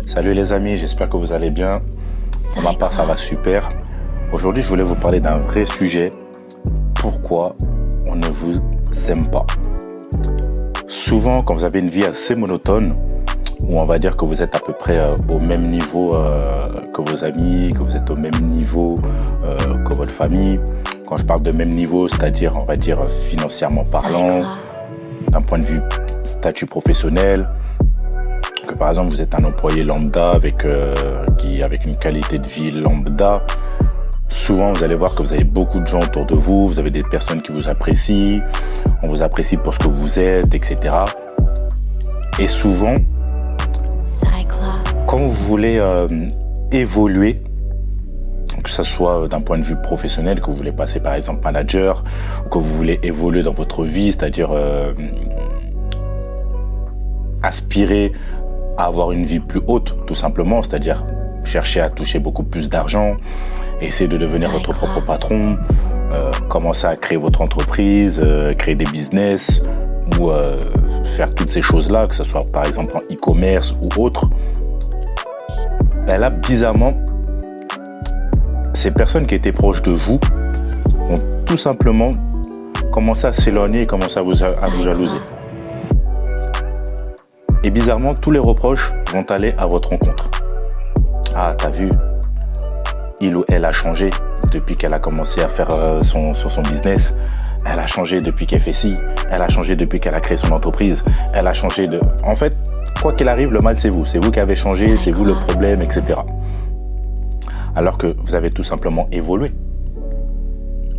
Salut les amis, j'espère que vous allez bien. Pour ma part, ça va super. Aujourd'hui, je voulais vous parler d'un vrai sujet. Pourquoi on ne vous aime pas? Souvent, quand vous avez une vie assez monotone, où on va dire que vous êtes à peu près au même niveau que vos amis, que vous êtes au même niveau que votre famille. Quand je parle de même niveau, c'est-à-dire, on va dire, financièrement parlant, d'un point de vue statut professionnel, que par exemple vous êtes un employé lambda avec une qualité de vie lambda, souvent vous allez voir que vous avez beaucoup de gens autour de vous, vous avez des personnes qui vous apprécient, on vous apprécie pour ce que vous êtes, etc. Et souvent, quand vous voulez évoluer, que ce soit d'un point de vue professionnel, que vous voulez passer par exemple manager, ou que vous voulez évoluer dans votre vie, c'est-à-dire aspirer à avoir une vie plus haute, tout simplement, c'est-à-dire chercher à toucher beaucoup plus d'argent, essayer de devenir votre propre patron, commencer à créer votre entreprise, créer des business, ou faire toutes ces choses-là, que ce soit par exemple en e-commerce ou autre. Ben là, bizarrement, ces personnes qui étaient proches de vous ont tout simplement commencé à s'éloigner et commencé à vous jalouser. Et bizarrement, tous les reproches vont aller à votre rencontre. Ah, t'as vu, il ou elle a changé depuis qu'elle a commencé à faire son business. Elle a changé depuis qu'elle fait ci. Elle a changé depuis qu'elle a créé son entreprise. Elle a changé de... En fait, quoi qu'il arrive, le mal, c'est vous. C'est vous qui avez changé, c'est vous le problème, etc. Alors que vous avez tout simplement évolué.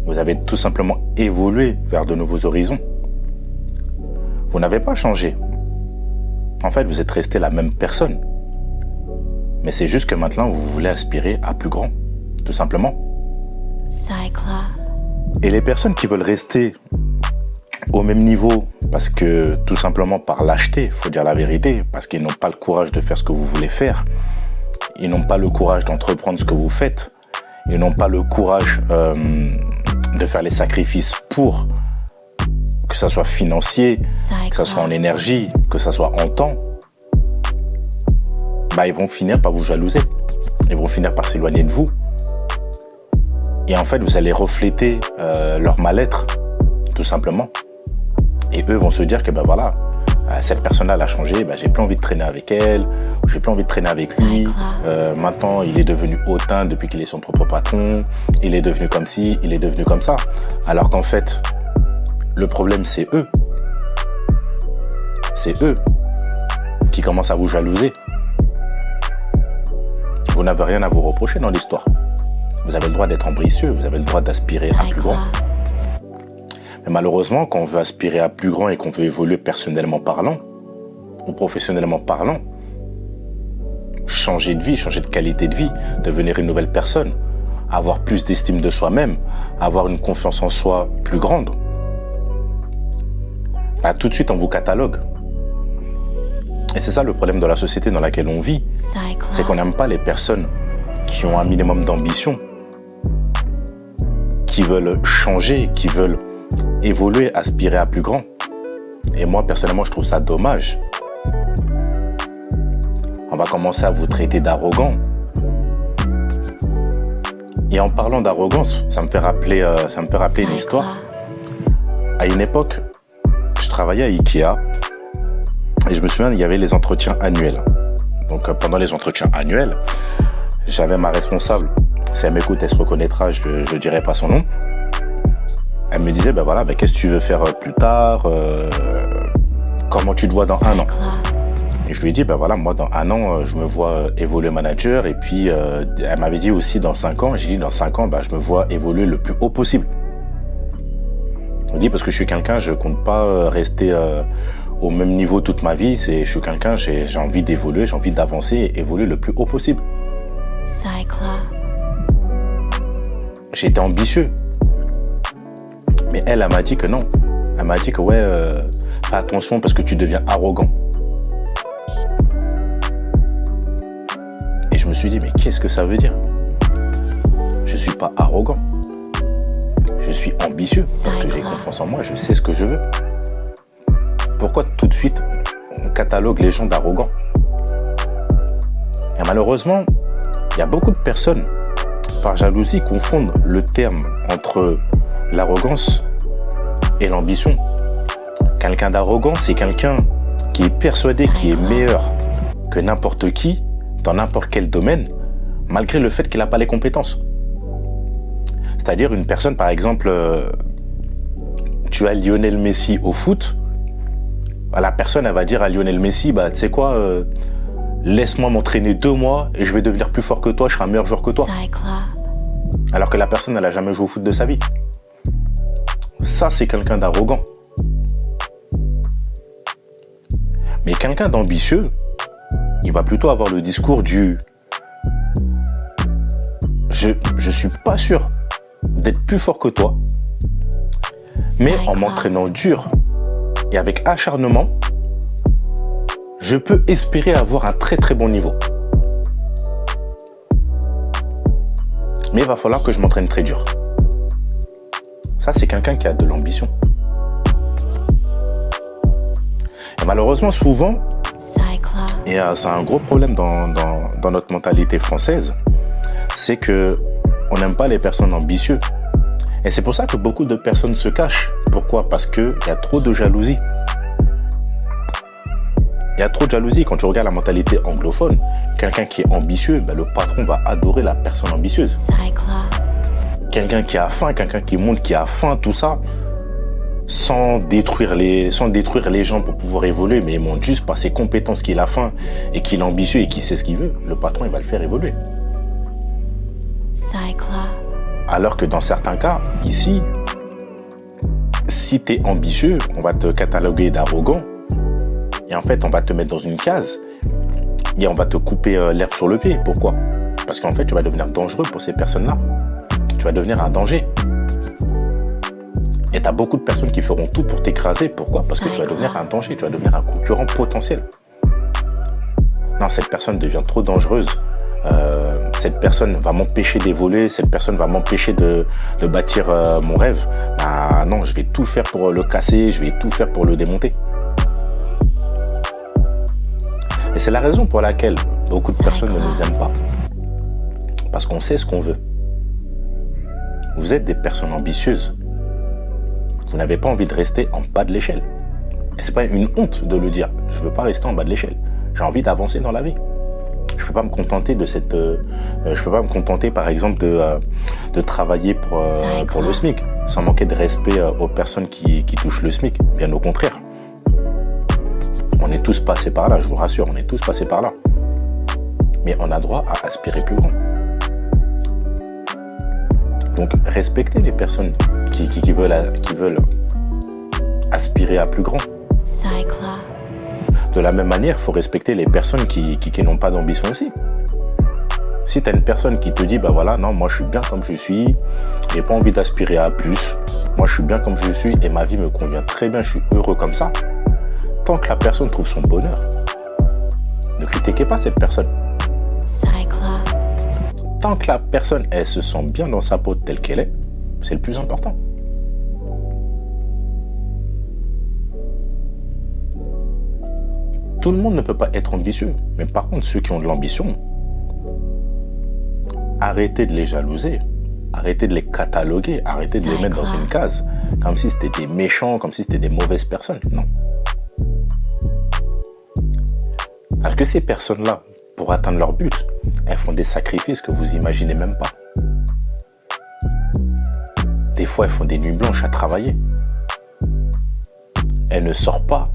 Vous avez tout simplement évolué vers de nouveaux horizons. Vous n'avez pas changé. En fait, vous êtes resté la même personne. Mais c'est juste que maintenant, vous voulez aspirer à plus grand, tout simplement. Et les personnes qui veulent rester au même niveau, parce que tout simplement par lâcheté, il faut dire la vérité, parce qu'ils n'ont pas le courage de faire ce que vous voulez faire, ils n'ont pas le courage d'entreprendre ce que vous faites, ils n'ont pas le courage de faire les sacrifices pour... que ça soit financier, que ça soit en énergie, que ça soit en temps, ils vont finir par vous jalouser. Ils vont finir par s'éloigner de vous. Et en fait, vous allez refléter leur mal-être, tout simplement. Et eux vont se dire que cette personne-là elle a changé, j'ai plus envie de traîner avec elle, j'ai plus envie de traîner avec lui. Maintenant, il est devenu hautain depuis qu'il est son propre patron. Il est devenu comme ci, il est devenu comme ça. Alors qu'en fait, le problème, c'est eux. C'est eux qui commencent à vous jalouser. Vous n'avez rien à vous reprocher dans l'histoire. Vous avez le droit d'être ambitieux, vous avez le droit d'aspirer à plus grand. Mais malheureusement, quand on veut aspirer à plus grand et qu'on veut évoluer personnellement parlant ou professionnellement parlant, changer de vie, changer de qualité de vie, devenir une nouvelle personne, avoir plus d'estime de soi-même, avoir une confiance en soi plus grande, tout de suite on vous catalogue. Et c'est ça le problème de la société dans laquelle on vit, c'est qu'on n'aime pas les personnes qui ont un minimum d'ambition, qui veulent changer, qui veulent évoluer, aspirer à plus grand. Et moi personnellement je trouve ça dommage. On va commencer à vous traiter d'arrogant. Et en parlant d'arrogance, ça me fait rappeler une histoire. À une époque, je travaillais à Ikea et je me souviens, il y avait les entretiens annuels. Donc pendant les entretiens annuels, j'avais ma responsable. Si elle m'écoute, elle se reconnaîtra, je ne dirai pas son nom. Elle me disait, qu'est-ce que tu veux faire plus tard, comment tu te vois dans 1 an. Et je lui ai dit, moi dans 1 an, je me vois évoluer manager. Et puis elle m'avait dit aussi dans 5 ans. J'ai dit dans 5 ans, je me vois évoluer le plus haut possible. Je dis parce que je suis quelqu'un, je compte pas rester au même niveau toute ma vie. Je suis quelqu'un, j'ai envie d'évoluer, j'ai envie d'avancer et évoluer le plus haut possible. J'ai été ambitieux. Mais elle m'a dit que non. Elle m'a dit que fais attention parce que tu deviens arrogant. Et je me suis dit, mais qu'est-ce que ça veut dire? Je suis pas arrogant. Je suis ambitieux parce que j'ai confiance en moi, je sais ce que je veux. Pourquoi tout de suite on catalogue les gens d'arrogants? Et malheureusement, il y a beaucoup de personnes, par jalousie, confondent le terme entre l'arrogance et l'ambition. Quelqu'un d'arrogant, c'est quelqu'un qui est persuadé qu'il est meilleur que n'importe qui, dans n'importe quel domaine, malgré le fait qu'il n'a pas les compétences. C'est-à-dire une personne, par exemple, tu as Lionel Messi au foot, la personne, elle va dire à Lionel Messi, tu sais quoi, laisse-moi m'entraîner 2 mois et je vais devenir plus fort que toi, je serai un meilleur joueur que toi. Alors que la personne, elle n'a jamais joué au foot de sa vie. Ça, c'est quelqu'un d'arrogant. Mais quelqu'un d'ambitieux, il va plutôt avoir le discours du je suis pas sûr d'être plus fort que toi, mais en m'entraînant dur et avec acharnement, je peux espérer avoir un très très bon niveau. Mais il va falloir que je m'entraîne très dur. Ça, c'est quelqu'un qui a de l'ambition. Et malheureusement, souvent, et c'est un gros problème dans notre mentalité française, c'est que on n'aime pas les personnes ambitieuses. Et c'est pour ça que beaucoup de personnes se cachent. Pourquoi ? Parce qu'il y a trop de jalousie. Il y a trop de jalousie. Quand tu regardes la mentalité anglophone, quelqu'un qui est ambitieux, le patron va adorer la personne ambitieuse. Quelqu'un qui a faim, quelqu'un qui montre qu'il a faim, tout ça, sans détruire les gens pour pouvoir évoluer, mais il montre juste par ses compétences qu'il a faim et qu'il est ambitieux et qu'il sait ce qu'il veut. Le patron, il va le faire évoluer. Alors que dans certains cas, ici, si tu es ambitieux, on va te cataloguer d'arrogant et en fait, on va te mettre dans une case et on va te couper l'herbe sur le pied. Pourquoi ? Parce qu'en fait, tu vas devenir dangereux pour ces personnes-là. Tu vas devenir un danger. Et tu as beaucoup de personnes qui feront tout pour t'écraser. Pourquoi ? Parce que tu vas devenir un danger, tu vas devenir un concurrent potentiel. Non, cette personne devient trop dangereuse. Cette personne va m'empêcher d'évoluer, cette personne va m'empêcher de bâtir mon rêve. Non, je vais tout faire pour le casser, je vais tout faire pour le démonter. Et c'est la raison pour laquelle beaucoup de personnes ne nous aiment pas. Parce qu'on sait ce qu'on veut. Vous êtes des personnes ambitieuses. Vous n'avez pas envie de rester en bas de l'échelle. Et c'est pas une honte de le dire. Je veux pas rester en bas de l'échelle. J'ai envie d'avancer dans la vie. Je peux pas me contenter de je peux pas me contenter, par exemple, de travailler pour le SMIC, sans manquer de respect aux personnes qui touchent le SMIC. Bien au contraire. On est tous passés par là, je vous rassure, on est tous passés par là. Mais on a droit à aspirer plus grand. Donc, respectez les personnes qui veulent aspirer à plus grand. De la même manière, il faut respecter les personnes qui n'ont pas d'ambition aussi. Si tu as une personne qui te dit, non, moi je suis bien comme je suis, j'ai pas envie d'aspirer à plus, moi je suis bien comme je suis et ma vie me convient très bien, je suis heureux comme ça. Tant que la personne trouve son bonheur, ne critiquez pas cette personne. Tant que la personne, elle se sent bien dans sa peau telle qu'elle est, c'est le plus important. Tout le monde ne peut pas être ambitieux, mais par contre, ceux qui ont de l'ambition, arrêtez de les jalouser, arrêtez de les cataloguer, arrêtez de les mettre dans une case, comme si c'était des méchants, comme si c'était des mauvaises personnes. Non. Parce que ces personnes-là, pour atteindre leur but, elles font des sacrifices que vous imaginez même pas. Des fois, elles font des nuits blanches à travailler. Elles ne sortent pas.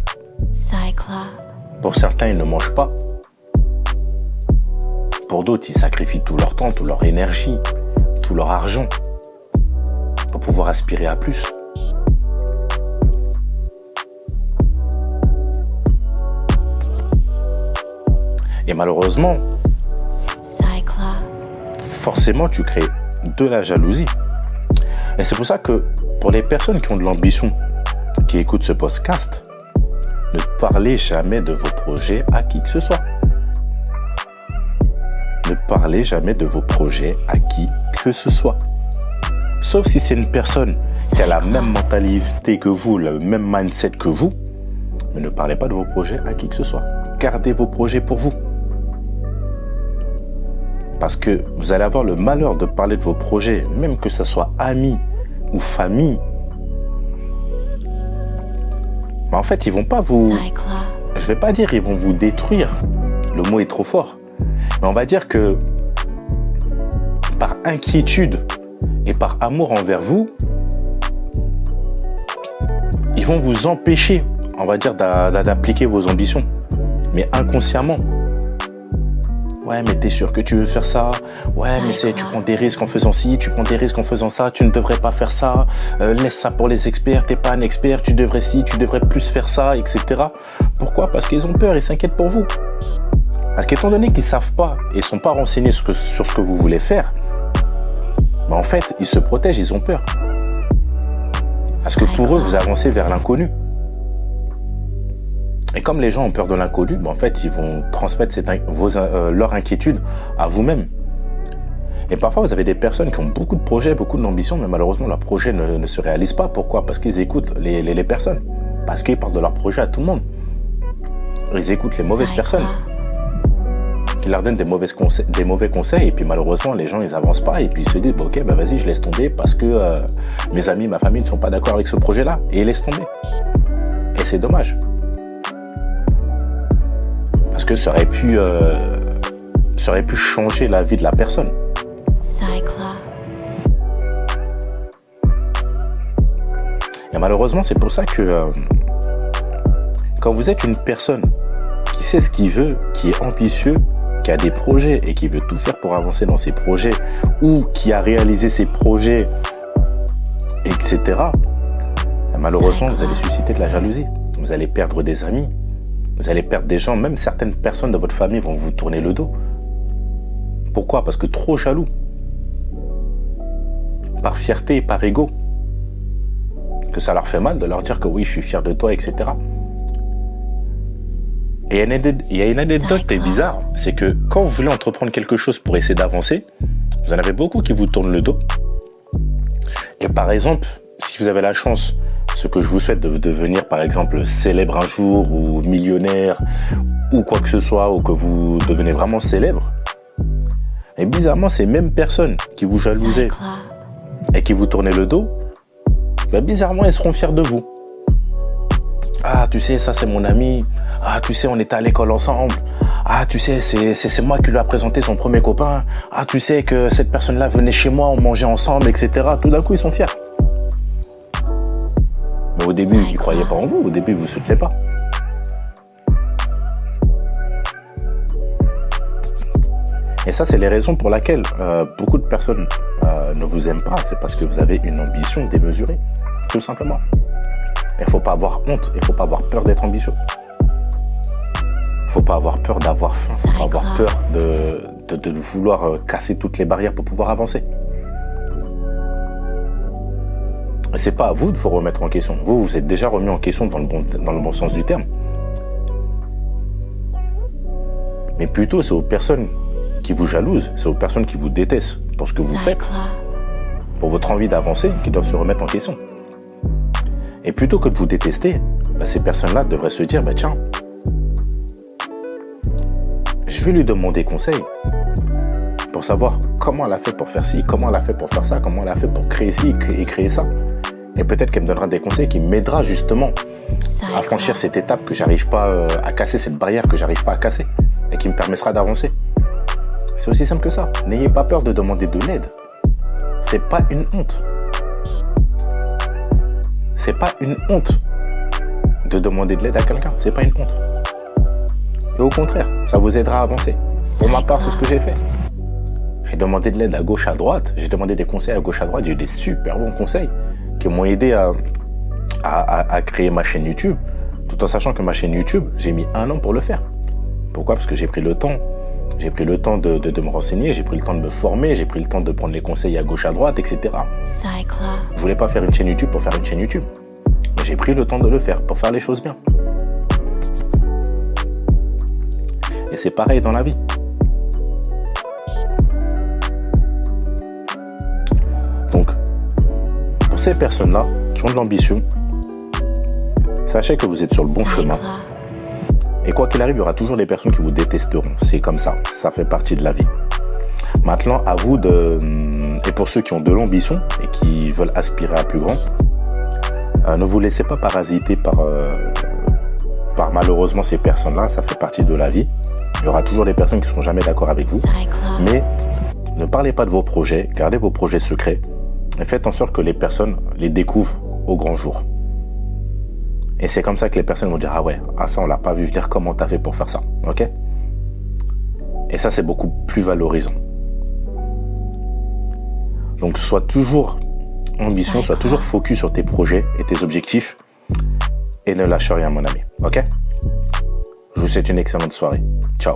Pour certains, ils ne mangent pas. Pour d'autres, ils sacrifient tout leur temps, toute leur énergie, tout leur argent pour pouvoir aspirer à plus. Et malheureusement, forcément, tu crées de la jalousie. Et c'est pour ça que pour les personnes qui ont de l'ambition, qui écoutent ce podcast, ne parlez jamais de vos projets à qui que ce soit. Ne parlez jamais de vos projets à qui que ce soit. Sauf si c'est une personne qui a la même mentalité que vous, le même mindset que vous, mais ne parlez pas de vos projets à qui que ce soit. Gardez vos projets pour vous. Parce que vous allez avoir le malheur de parler de vos projets, même que ce soit amis ou famille. Mais en fait, ils vont pas vous... Je vais pas dire ils vont vous détruire. Le mot est trop fort. Mais on va dire que par inquiétude et par amour envers vous, ils vont vous empêcher, on va dire, d'appliquer vos ambitions. Mais inconsciemment. Ouais, mais t'es sûr que tu veux faire ça? Ouais, mais tu prends des risques en faisant ci, tu prends des risques en faisant ça, tu ne devrais pas faire ça, laisse ça pour les experts, t'es pas un expert, tu devrais tu devrais plus faire ça, etc. Pourquoi? Parce qu'ils ont peur, ils s'inquiètent pour vous. Parce qu'étant donné qu'ils savent pas et sont pas renseignés sur ce que vous voulez faire, ben en fait, ils se protègent, ils ont peur. Parce que pour eux, vous avancez vers l'inconnu. Et comme les gens ont peur de l'inconnu, ben en fait, ils vont transmettre leur inquiétude à vous-même. Et parfois, vous avez des personnes qui ont beaucoup de projets, beaucoup d'ambitions, mais malheureusement, leurs projets ne se réalisent pas. Pourquoi? Parce qu'ils écoutent les personnes. Parce qu'ils parlent de leur projet à tout le monde. Ils écoutent les mauvaises personnes. Qui leur donnent des mauvais conseils. Et puis malheureusement, les gens, ils avancent pas. Et puis ils se disent, bah, ok, bah, vas-y, je laisse tomber parce que mes amis, ma famille ne sont pas d'accord avec ce projet-là. Et ils laissent tomber. Et c'est dommage. Parce que ça aurait pu changer la vie de la personne. Et malheureusement, c'est pour ça que quand vous êtes une personne qui sait ce qu'il veut, qui est ambitieux, qui a des projets et qui veut tout faire pour avancer dans ses projets ou qui a réalisé ses projets, etc., malheureusement, vous allez susciter de la jalousie. Vous allez perdre des amis. Vous allez perdre des gens, même certaines personnes de votre famille vont vous tourner le dos. Pourquoi? Parce que trop jaloux. Par fierté et par ego. Que ça leur fait mal de leur dire que oui, je suis fier de toi, etc. Et il y a une anecdote qui est bizarre, c'est que quand vous voulez entreprendre quelque chose pour essayer d'avancer, vous en avez beaucoup qui vous tournent le dos. Et par exemple, si vous avez la chance, ce que je vous souhaite, de devenir par exemple célèbre un jour ou millionnaire ou quoi que ce soit, ou que vous devenez vraiment célèbre, et bizarrement ces mêmes personnes qui vous jalousaient et qui vous tournaient le dos, ben bizarrement elles seront fiers de vous. Ah, tu sais, ça c'est mon ami. Ah, tu sais, on était à l'école ensemble. Ah, tu sais, c'est moi qui lui a présenté son premier copain. Ah, tu sais que cette personne-là venait chez moi, on mangeait ensemble, etc. Tout d'un coup, ils sont fiers. Mais au début, ils ne croyaient pas en vous. Au début, ils ne vous soutiennaient pas. Et ça, c'est les raisons pour lesquelles beaucoup de personnes ne vous aiment pas. C'est parce que vous avez une ambition démesurée, tout simplement. Il ne faut pas avoir honte, il ne faut pas avoir peur d'être ambitieux. Il ne faut pas avoir peur d'avoir faim, il ne faut pas avoir peur de vouloir casser toutes les barrières pour pouvoir avancer. Et c'est pas à vous de vous remettre en question. Vous êtes déjà remis en question dans le bon sens du terme. Mais plutôt, c'est aux personnes qui vous jalousent, c'est aux personnes qui vous détestent pour ce que vous faites, pour votre envie d'avancer, qui doivent se remettre en question. Et plutôt que de vous détester, ces personnes-là devraient se dire, tiens, je vais lui demander conseil pour savoir comment elle a fait pour faire ci, comment elle a fait pour faire ça, comment elle a fait pour créer ci et créer ça. Et peut-être qu'elle me donnera des conseils qui m'aidera justement à franchir cette étape que j'arrive pas à casser, cette barrière que j'arrive pas à casser et qui me permettra d'avancer. C'est aussi simple que ça. N'ayez pas peur de demander de l'aide. C'est pas une honte. C'est pas une honte de demander de l'aide à quelqu'un. C'est pas une honte. Et au contraire, ça vous aidera à avancer. Pour ma part, c'est ce que j'ai fait. J'ai demandé de l'aide à gauche, à droite. J'ai demandé des conseils à gauche, à droite. J'ai eu des super bons conseils qui m'ont aidé à créer ma chaîne YouTube. Tout en sachant que ma chaîne YouTube, j'ai mis 1 an pour le faire. Pourquoi? Parce que j'ai pris le temps. J'ai pris le temps de me renseigner, j'ai pris le temps de me former, j'ai pris le temps de prendre les conseils à gauche, à droite, etc. Je voulais pas faire une chaîne YouTube pour faire une chaîne YouTube. Mais j'ai pris le temps de le faire pour faire les choses bien. Et c'est pareil dans la vie. Donc, pour ces personnes-là qui ont de l'ambition, sachez que vous êtes sur le bon chemin. Et quoi qu'il arrive, il y aura toujours des personnes qui vous détesteront. C'est comme ça, ça fait partie de la vie. Maintenant, à vous de... Et pour ceux qui ont de l'ambition et qui veulent aspirer à plus grand, ne vous laissez pas parasiter par malheureusement ces personnes-là. Ça fait partie de la vie. Il y aura toujours des personnes qui ne seront jamais d'accord avec vous. Mais ne parlez pas de vos projets, gardez vos projets secrets et faites en sorte que les personnes les découvrent au grand jour. Et c'est comme ça que les personnes vont dire « Ah ouais, ça on l'a pas vu venir, comment t'as fait pour faire ça ?» Ok ? Et ça, c'est beaucoup plus valorisant. Donc, sois toujours ambitieux, sois toujours focus sur tes projets et tes objectifs et ne lâche rien, mon ami. Ok ? Je vous souhaite une excellente soirée. Ciao.